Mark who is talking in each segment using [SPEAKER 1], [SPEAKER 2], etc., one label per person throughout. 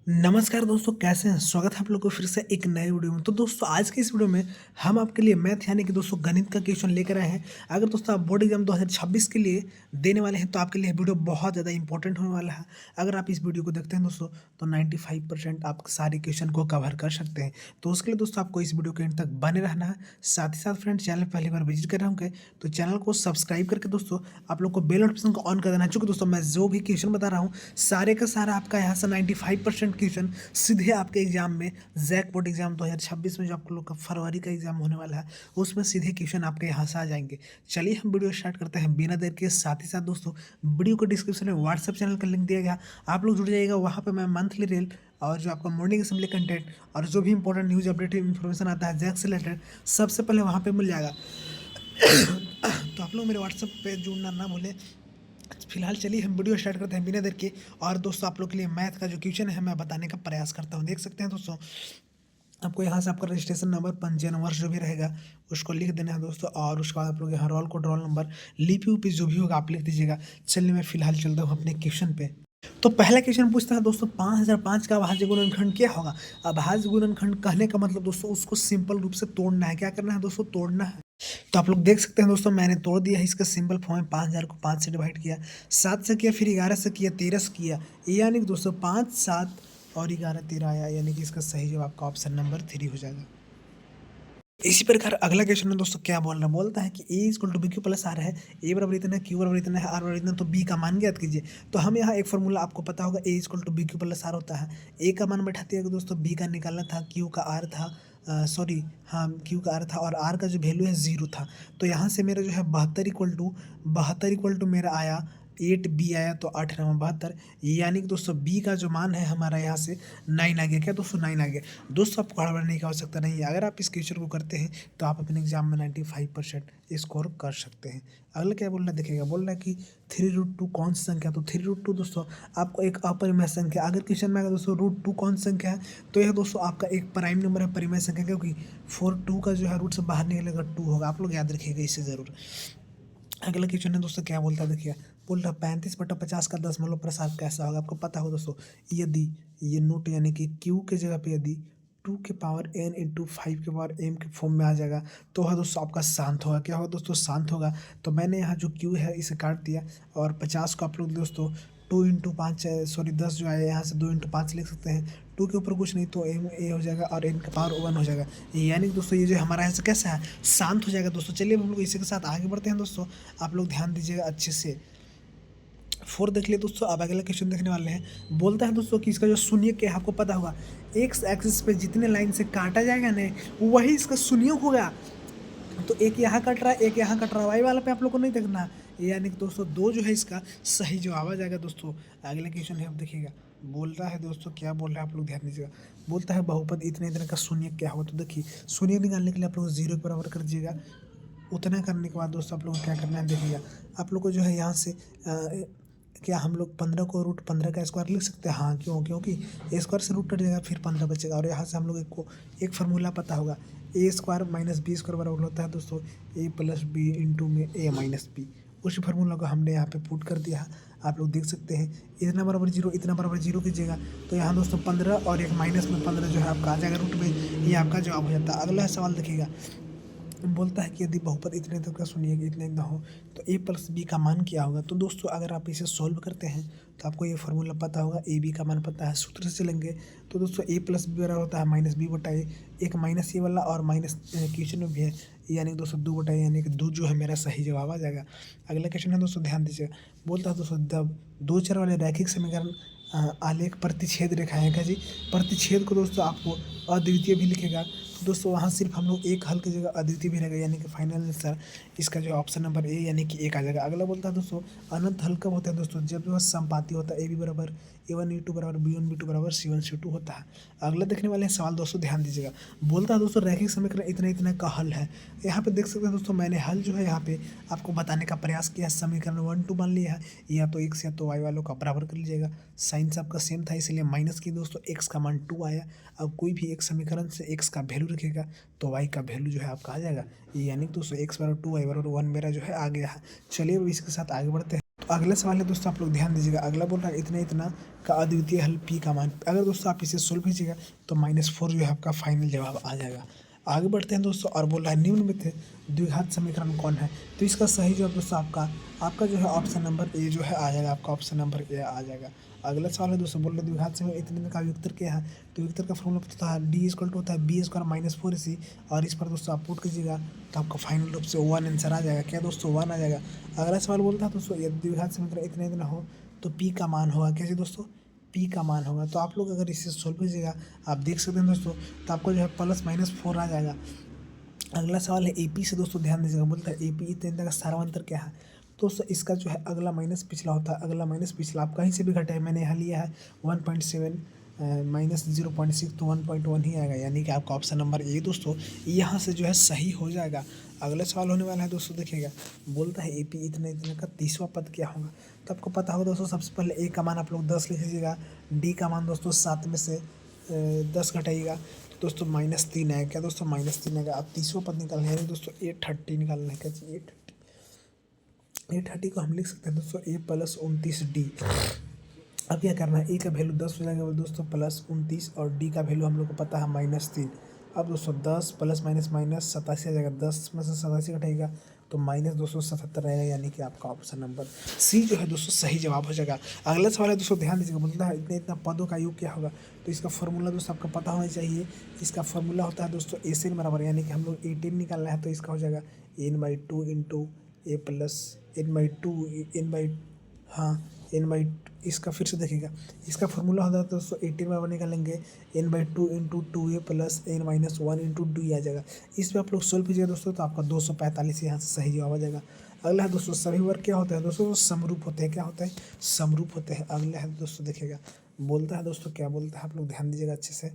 [SPEAKER 1] नमस्कार दोस्तों, कैसे हैं? स्वागत है आप लोग को फिर से एक नए वीडियो में। तो दोस्तों आज की इस वीडियो में हम आपके लिए मैथ यानी कि दोस्तों गणित का क्वेश्चन लेकर आए हैं। अगर दोस्तों आप बोर्ड एग्जाम 2026 के लिए देने वाले हैं तो आपके लिए वीडियो बहुत ज़्यादा इंपॉर्टेंट होने वाला है। अगर आप इस वीडियो को देखते हैं दोस्तों तो 95% आप सारे क्वेश्चन को कवर कर सकते हैं। तो उसके लिए दोस्तों आपको इस वीडियो के एंड तक बने रहना है। साथ ही साथ फ्रेंड, चैनल पहली बार विजिट कर रहे होंगे तो चैनल को सब्सक्राइब करके दोस्तों आप लोग को बेल नोटिफिकेशन को ऑन कर देना है। चूँकि दोस्तों मैं जो भी क्वेश्चन बता रहा हूँ सारे का सारा आपका यहाँ से 95% क्वेश्चन सीधे आपके एग्जाम में जैक बोर्ड एग्जाम 2026 में जो आप लोग का फरवरी का एग्जाम होने वाला है उसमें सीधे क्वेश्चन आपके यहाँ से आ जाएंगे। चलिए हम वीडियो स्टार्ट करते हैं बिना देर के। साथ ही साथ दोस्तों वीडियो को डिस्क्रिप्शन में व्हाट्सएप चैनल का लिंक दिया गया, आप लोग जुड़ जाइएगा। वहाँ पर मैं मंथली रील और जो आपका मॉर्निंग असेंबली कंटेंट और जो भी इंपॉर्टेंट न्यूज़ अपडेट इन्फॉर्मेशन आता है जैक से रिलेटेड सबसे पहले वहाँ पर मिल जाएगा। तो आप लोग मेरे व्हाट्सएप पे जुड़ना ना भूलें। फिलहाल चलिए हम वीडियो स्टार्ट करते हैं बिना देर के। और दोस्तों आप लोग के लिए मैथ का जो क्वेश्चन है मैं बताने का प्रयास करता हूँ। देख सकते हैं दोस्तों, आपको यहाँ से आपका रजिस्ट्रेशन नंबर, पंजीयन वर्ष जो भी रहेगा उसको लिख देना है दोस्तों। और उसके बाद आप लोग यहाँ रोल कोड, रोल नंबर, लिपि उपी जो भी होगा आप लिख दीजिएगा। चलिए मैं फिलहाल चलता हूँ अपने क्वेश्चन पे। तो पहला क्वेश्चन पूछता है दोस्तों 5005 का अभाज्य गुणनखंड क्या होगा। अभाज्य गुणनखंड कहने का मतलब दोस्तों उसको सिंपल रूप से तोड़ना है। क्या करना है दोस्तों? तोड़ना है। तो आप लोग देख सकते हैं दोस्तों मैंने तोड़ दिया है। इसका सिंपल फॉर्म है 5000 को 5 से डिवाइड किया, 7 से किया, फिर 11 से किया, 13 से किया। यानी कि दोस्तों 5, 7 और 11, 13 आया। यानी कि इसका सही जवाब आपका ऑप्शन नंबर 3 हो जाएगा। इसी प्रकार अगला क्वेश्चन में दोस्तों क्या बोल रहा है, बोलता है कि A equal to B Q plus R है। ए बराबर इतना है, क्यू बराबर इतना है, आर बराबर इतना है, तो बी का मान ज्ञात कीजिए। तो हम यहाँ एक फॉर्मूला आपको पता होगा, A equal to B Q plus R होता है। ए का मान बैठाते हैं दोस्तों, बी का निकालना था, क्यू का आर था, सॉरी हाँ क्यू का आर था और आर का जो वैल्यू है 0 था। तो यहाँ से मेरा जो है 72 इक्वल टू मेरा आया 8 बी आया, तो 8×9 = 72। यानी कि दोस्तों बी का जो मान है हमारा यहाँ से 9 आ गया। क्या दोस्तों? 9 आ गया। दोस्तों आपको हड़बड़ नहीं का आवश्यकता नहीं है। अगर आप इस क्वेश्चन को करते हैं तो आप अपने एग्जाम में 95% स्कोर कर सकते हैं। अगला क्या बोलना देखिएगा, बोल रहा है कि 3√2 कौन सी संख्या। तो 3√2 दोस्तों आपको एक अपरिमेय संख्या। अगर क्वेश्चन में अगर दोस्तों √2 कौन सी संख्या है तो यह दोस्तों आपका एक प्राइम नंबर है, परिमेय संख्या, क्योंकि 4 2 का जो है रूट से बाहर निकलेगा 2 होगा। आप लोग याद रखिएगा इसे ज़रूर। अगला क्वेश्चन है दोस्तों, क्या बोलता है देखिए, बोल रहा 35/50 का दशमलव प्रसार कैसा होगा। आपको पता हो दोस्तों, यदि ये नोट यानी कि क्यू के जगह पे यदि 2 के पावर n × 5 के पावर m के फॉर्म में आ जाएगा तो वह दोस्तों आपका शांत होगा। क्या होगा दोस्तों? शांत होगा। तो मैंने यहाँ जो क्यू है इसे काट दिया और 50 को आप लोग दोस्तों 2 × 5 सॉरी 10 जो आया यहाँ से 2 × 5 लिख सकते हैं। 2 के ऊपर कुछ नहीं तो एम ए हो जाएगा और n का पावर 1 हो जाएगा। यानी कि दोस्तों ये जो हमारा ऐसा कैसा है, शांत हो जाएगा दोस्तों। चलिए हम लोग इसी के साथ आगे बढ़ते हैं दोस्तों। आप लोग ध्यान दीजिएगा अच्छे से। 4 देख लिए दोस्तों। अब अगला क्वेश्चन देखने वाले हैं। बोलता है दोस्तों कि इसका जो शून्य क्या है आपको पता होगा, एक्स एक्सिस पे जितने लाइन से काटा जाएगा ना वही इसका शून्य होगा। तो एक यहाँ कट रहा है, एक यहाँ कट रहा है, वाई वाला पे आप लोग को नहीं देखना। यानी कि दोस्तों 2 जो है इसका सही जवाब आ जाएगा दोस्तों। अगला क्वेश्चन है, अब देखिएगा। बोल रहा है दोस्तों, क्या बोल रहा है आप लोग ध्यान दीजिएगा। बोलता है बहुपद इतने इतने का शून्य क्या होगा। तो देखिए शून्य निकालने के लिए आप लोग 0 के बराबर कर दीजिएगा। उतना करने के बाद दोस्तों आप लोग को क्या करना है देखिएगा। आप लोग को जो है यहाँ से क्या हम लोग 15 को √15 का स्क्वायर लिख सकते हैं। हाँ, क्योंकि ए स्क्वायर से रूट कट जाएगा फिर 15 बचेगा। और यहाँ से हम लोग एक फार्मूला पता होगा, ए स्क्वायर माइनस बी स्क्वायर बराबर होता है दोस्तों ए प्लस बी इंटू में ए माइनस बी। उसी फार्मूला को हमने यहाँ पे पुट कर दिया। आप लोग देख सकते हैं इतना बराबर 0, इतना बराबर 0 कीजिएगा तो यहाँ दोस्तों 15 और एक माइनस में 15 जो है आपका आ जाएगा रूट में। ये आपका जवाब हो जाता है। अगला सवाल देखिएगा। बोलता है कि यदि बहुपद इतने तक का सुनिए कि इतने ना हो तो ए प्लस बी का मान क्या होगा। तो दोस्तों अगर आप इसे सॉल्व करते हैं तो आपको ये फार्मूला पता होगा, ए बी का मान पता है, सूत्र से लेंगे तो दोस्तों ए प्लस बी बराबर होता है माइनस बी बटा ए। एक माइनस ए वाला और माइनस क्वेश्चन में भी है, यानी कि दोस्तों 2 बटा ए, यानी कि 2 जो है मेरा सही जवाब आ जाएगा। अगला क्वेश्चन है दोस्तों, ध्यान दीजिएगा। बोलता है दोस्तों जब 2 चर वाले रैखिक समीकरण आलेख प्रतिच्छेद रेखाएं हैं। क्या जी? प्रतिच्छेद को दोस्तों आपको अद्वितीय भी लिखेगा। तो दोस्तों वहाँ सिर्फ हम लोग एक हल की जगह अद्वितीय भी रहेगा, यानी कि फाइनल आंसर इसका जो ऑप्शन नंबर ए यानी कि 1 आ जाएगा। अगला बोलता है दोस्तों अनंत हल कब होता है दोस्तों? जब वह संपाती होता है, ए बी बराबर a1 a2 बराबर b1 b2 बराबर c1 c2 होता है। अगला देखने वाले हैं सवाल दोस्तों, ध्यान दीजिएगा। बोलता है दोस्तों रैखिक समीकरण इतना इतना का हल है। यहाँ पे देख सकते हैं दोस्तों मैंने हल जो है यहाँ पे आपको बताने का प्रयास किया। समीकरण 1 2 मान लिया है, या तो x या तो y वालों का बराबर कर लीजिएगा। साइन सबका सेम था इसलिए माइनस की दोस्तों x का मान 2 आया। अब कोई भी एक समीकरण से x का वैल्यू रखेगा तो y का वैल्यू जो है आपका आ जाएगा। यानी कि दोस्तों x बराबर 2 y बराबर 1 मेरा जो है आ गया है। चलिए अब इसके साथ आगे बढ़ते हैं। अगला सवाल है दोस्तों, आप लोग ध्यान दीजिएगा। अगला बोल रहा है इतना इतना का अद्वितीय हल पी का मान। अगर दोस्तों आप इसे सोल्व कीजिएगा तो -4 जो है आपका फाइनल जवाब आ जाएगा। आगे बढ़ते हैं दोस्तों, और बोल रहा है निम्न में से द्विघात समीकरण कौन है। तो इसका सही जवाब दोस्तों आपका जो है ऑप्शन नंबर ए जो है आ जाएगा, आपका ऑप्शन नंबर ए आ जाएगा। अगला सवाल है दोस्तों, बोल रहे द्विघात समीकरण इतने का युक्तर क्या है। तो युक्तर का फॉर्मूला होता है डी इक्वल टू होता है बी स्क्वायर -4ac, और इस पर दोस्तों आप पुट कीजिएगा तो आपका फाइनल रूप से 1 आंसर आ जाएगा। क्या दोस्तों 1 आ जाएगा। अगला सवाल बोलता है दोस्तों यदि द्विघात समीकरण इतना इतना हो तो पी का मान होगा। कैसे दोस्तों, पी का मान होगा। तो आप लोग अगर इसे सोल्व कीजिएगा, आप देख सकते हैं दोस्तों, तो आपको जो है +-4 आ जाएगा। अगला सवाल है एपी से दोस्तों ध्यान दीजिएगा। बोलता है एपी इतना का सार्वंतर क्या है। तो दोस्तों इसका जो है अगला माइनस पिछला होता है, अगला माइनस पिछला आप कहीं से भी घटाए। मैंने यहाँ लिया है 1.7 -0.6, तो 1.1 ही आएगा, यानी कि आपका ऑप्शन नंबर ए दोस्तों यहाँ से जो है सही हो जाएगा। अगला सवाल होने वाला है दोस्तों, देखिएगा। बोलता है एपी इतना इतना का 30वां पद क्या होगा। तो आपको पता होगा दोस्तों, सबसे पहले ए का मान आप लोग 10 लिख लीजिएगा, डी का मान दोस्तों 7 में से 10 घटाइएगा तो दोस्तों -3 आएगा। क्या दोस्तों -3 आएगा। आप 30वां पद निकालना है दोस्तों, 830 निकालना है। क्या चाहिए 830 को हम लिख सकते हैं दोस्तों ए + 29d। अब क्या करना है, ए का वैल्यू 10 हो जाएगा दोस्तों +29, और डी का वैल्यू हम लोग को पता है -3। अब दोस्तों 10 + -87 आ जाएगा, 10 में से 87 घटाएगा तो -277 रहेगा, यानी कि आपका ऑप्शन नंबर सी जो है दोस्तों सही जवाब हो जाएगा। अगला सवाल है दोस्तों, ध्यान दीजिएगा। बोलता है इतना इतना पदों का योग क्या होगा। तो इसका फॉर्मूला दोस्तों आपको पता होना चाहिए। इसका फॉर्मूला होता है दोस्तों एन बराबर, यानी कि हम लोग 18 निकालना है, तो इसका हो जाएगा n/2 इंटू ए प्लस n/2 n/, हाँ n/, इसका फिर से देखिएगा। इसका फॉर्मूला होता है दोस्तों 18 बराबर निकालेंगे n/2 into 2a plus n-1 into D आ जाएगा। इस पर आप लोग सोल्व कीजिएगा दोस्तों, तो आपका 245 यहाँ से सही जवाब आ जाएगा। अगला है दोस्तों, सभी वर्ग क्या होता है दोस्तों, समरूप होते हैं। क्या होता है, समरूप होते हैं। अगला है दोस्तों, देखिएगा। बोलता है दोस्तों, क्या बोलता है, आप लोग ध्यान दीजिएगा अच्छे से।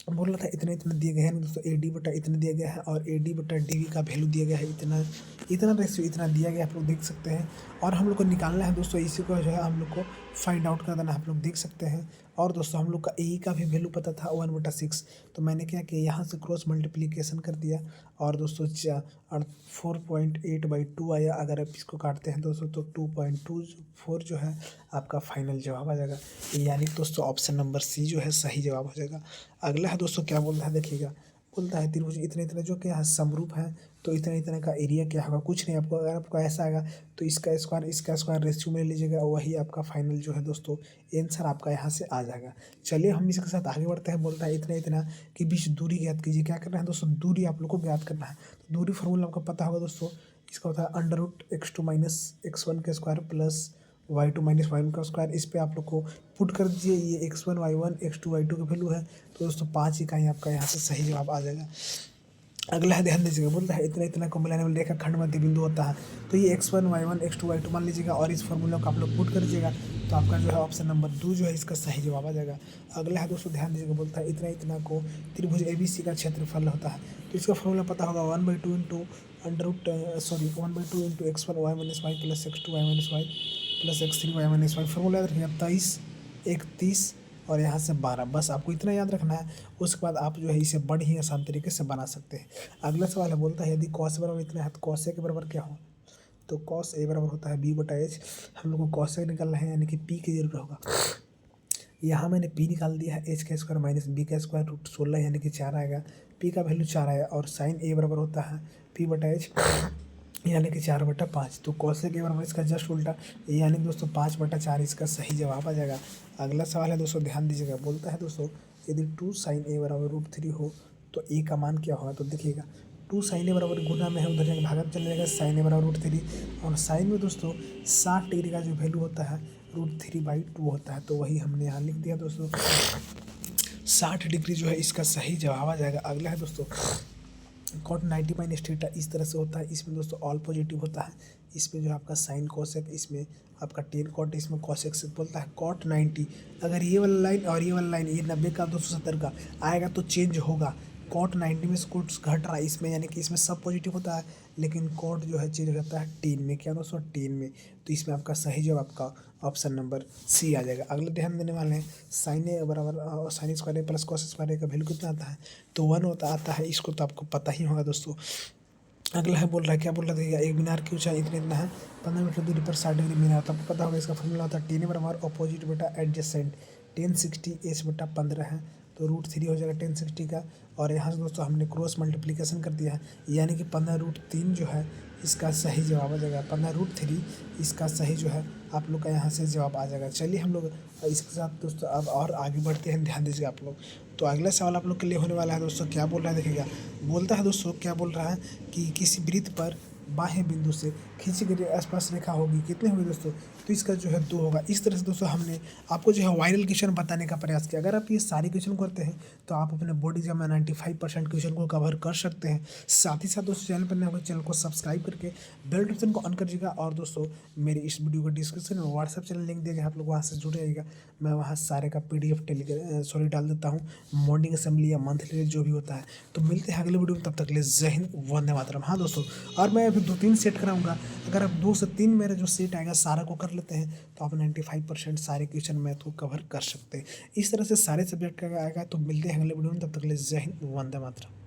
[SPEAKER 1] बोल रहा था इतना इतना दिया गया है दोस्तों, ए डी बटा इतना दिया गया है, और ए डी बटा डी वी का वैल्यू दिया गया है इतना, इतना रेशियो इतना दिया गया है, आप लोग देख सकते हैं। और हम लोग को निकालना है दोस्तों, इसी को जो है हम लोग को फाइंड आउट कर देना है, आप लोग देख सकते हैं। और दोस्तों हम लोग का ए का भी वैल्यू पता था 1/6, तो मैंने क्या किया, यहाँ से क्रॉस मल्टीप्लीकेशन कर दिया, और दोस्तों 4.8/2 आया। अगर आप इसको काटते हैं दोस्तों तो 2.24 जो है आपका फाइनल जवाब आ जाएगा, यानी दोस्तों ऑप्शन नंबर सी जो है सही जवाब हो जाएगा। अगला है दोस्तों, क्या बोलता है, देखिएगा। बोलता है त्रिभुज इतने इतने जो क्या है समरूप है, तो इतने इतने का एरिया क्या होगा, कुछ नहीं। आपको अगर आपको ऐसा आएगा तो इसका स्क्वायर रेशियो में लीजिएगा, वही आपका फाइनल जो है दोस्तों आंसर आपका यहाँ से आ जाएगा। चलिए हम इसके साथ आगे बढ़ते हैं। बोलता है इतना इतना के बीच दूरी ज्ञात कीजिए। क्या करना है दोस्तों, दूरी आप लोग को ज्ञात करना है। तो दूरी फॉर्मूला आपको पता होगा दोस्तों, इसका होता है √x2 - x1 का स्क्वायर प्लस y2 - y1 का स्क्वायर। इस पे आप लोग को पुट कर दीजिए, ये x1 y1 x2 y2 का वैल्यू है, तो दोस्तों 5 इकाई आपका यहाँ से सही जवाब आ जाएगा। अगला है, ध्यान दीजिएगा। बोलता है इतना इतना को मिलाने वाली रेखा खंड मध्य बिंदु होता है। तो ये x1 y1 x2 y2 मान लीजिएगा, और इस फॉर्मूला को आप लोग पुट कर दीजिएगा, तो आपका जो है ऑप्शन नंबर 2 जो है इसका सही जवाब आ जाएगा। अगला है दोस्तों, ध्यान दीजिएगा। बोलता है इतना इतना को त्रिभुज ABC का क्षेत्रफल होता है। तो इसका फॉर्मूला पता होगा 1/2 into x1 y - y plus x2 y - y plus x3 y - y। Formula याद रखिएगा 23 31 और यहाँ से 12, बस आपको इतना याद रखना है। उसके बाद आप जो है इसे बड़े ही आसान तरीके से बना सकते हैं। अगला सवाल है, बोलता है यदि कॉस बराबर इतना है तो कॉस ए के बराबर क्या हो। तो कॉस ए बराबर होता है b/h। हम लोग को कॉस ए निकालना है, यानी कि पी की जरूरत होगा। यहाँ मैंने पी निकाल दिया है, एच का स्क्वायर माइनस बी का स्क्वायर √16 यानी कि 4 आएगा। पी का वैल्यू 4 आया, और साइन ए बराबर होता है p/h यानी कि 4/5। तो कॉसेक के बराबर इसका जस्ट उल्टा, यानी कि दोस्तों 5/4 इसका सही जवाब आ जाएगा। अगला सवाल है दोस्तों, ध्यान दीजिएगा। बोलता है दोस्तों यदि 2 sin a बराबर √3 हो तो a का मान क्या होगा। तो देखिएगा 2 sin a बराबर गुना में है, उधर जाकर भागा में चले जाएगा, sin a बराबर √3, और साइन में दोस्तों 60 डिग्री का जो वैल्यू होता है √3/2 होता है। तो वही हमने यहाँ लिख दिया दोस्तों, 60 डिग्री जो है इसका सही जवाब आ जाएगा। अगला है दोस्तों cot 90 माइनस थीटा, इस तरह से होता है। इसमें दोस्तों ऑल पॉजिटिव होता है। इसमें जो आपका साइन कोसेक, इसमें आपका टेन कॉट, इसमें कोसेक से बोलता है cot 90। अगर ये वाला लाइन और ये वाला लाइन, ये 90 का 270 का आएगा तो चेंज होगा। cot 90 में कोट घट रहा है इसमें, यानी कि इसमें सब पॉजिटिव होता है, लेकिन कॉट जो है चेंज रहता है टेन में। क्या दोस्तों, टेन में। तो इसमें आपका सही जवाब आपका ऑप्शन नंबर सी आ जाएगा। अगले ध्यान देने वाले हैं, साइन ए बराबर साइन स्क्वायर ए प्लस कॉस स्क्वायर ए का वैल्यू कितना आता है। तो 1 होता आता है, इसको तो आपको पता ही होगा दोस्तों। अगला है बोल रहा है, क्या बोल रहा है, एक मीनार की ऊंचाई इतना इतना है, 15 मीटर दूरी पर 60 डिग्री मीनार। तो आपको पता होगा इसका फॉर्मूला होता है टेन बराबर अपोजिट बटा एडजेसेंट, 1060 एच बटा 15 है, तो √3 हो जाएगा 1060 का। और यहाँ से दोस्तों हमने क्रॉस मल्टीप्लिकेशन कर दिया है, यानी कि 15√3 जो है इसका सही जवाब आ जाएगा। 15√3 इसका सही जो है आप लोग का यहाँ से जवाब आ जाएगा। चलिए हम लोग इसके साथ दोस्तों अब और आगे बढ़ते हैं, ध्यान दीजिए आप लोग। तो अगला सवाल आप लोग के लिए होने वाला है दोस्तों, क्या बोल रहा है देखिएगा। बोलता है दोस्तों, क्या बोल रहा है कि किसी वृत्त पर बाह्य बिंदु से खींची गई आसपास रेखा होगी, कितने होगी दोस्तों, तो इसका जो है 2 होगा। इस तरह से दोस्तों हमने आपको जो है वायरल क्वेश्चन बताने का प्रयास किया। अगर आप ये सारे क्वेश्चन करते हैं तो आप अपने बोर्ड एग्जाम में 95% क्वेश्चन को कवर कर सकते हैं। साथ ही साथ दोस्तों चैनल पर नए हो चैनल को सब्सक्राइब करके बेल नोटिफिकेशन को ऑन कर दीजिएगा। और दोस्तों मेरे इस वीडियो का डिस्क्रिप्शन में व्हाट्सएप चैनल लिंक दिया गया, आप लोग वहाँ से जुड़ जाइएगा। मैं वहाँ सारे का PDF डाल देता हूँ, मॉर्निंग असेंबली या मंथली जो भी होता है। तो मिलते हैं अगले वीडियो में, तब तक के लिए जय हिंद, वंदे मातरम। हाँ दोस्तों, और मैं अभी 2-3 सेट कराऊंगा। अगर आप 2 से 3 मेरा जो सेट आएगा सारा को कर लेते हैं तो आप 95% सारे क्वेश्चन मैथ को कवर कर सकते हैं। इस तरह से सारे सब्जेक्ट का आएगा। तो मिलते हैं अगले वीडियो में, तब तक के लिए जय हिंद, वंदे मातरम।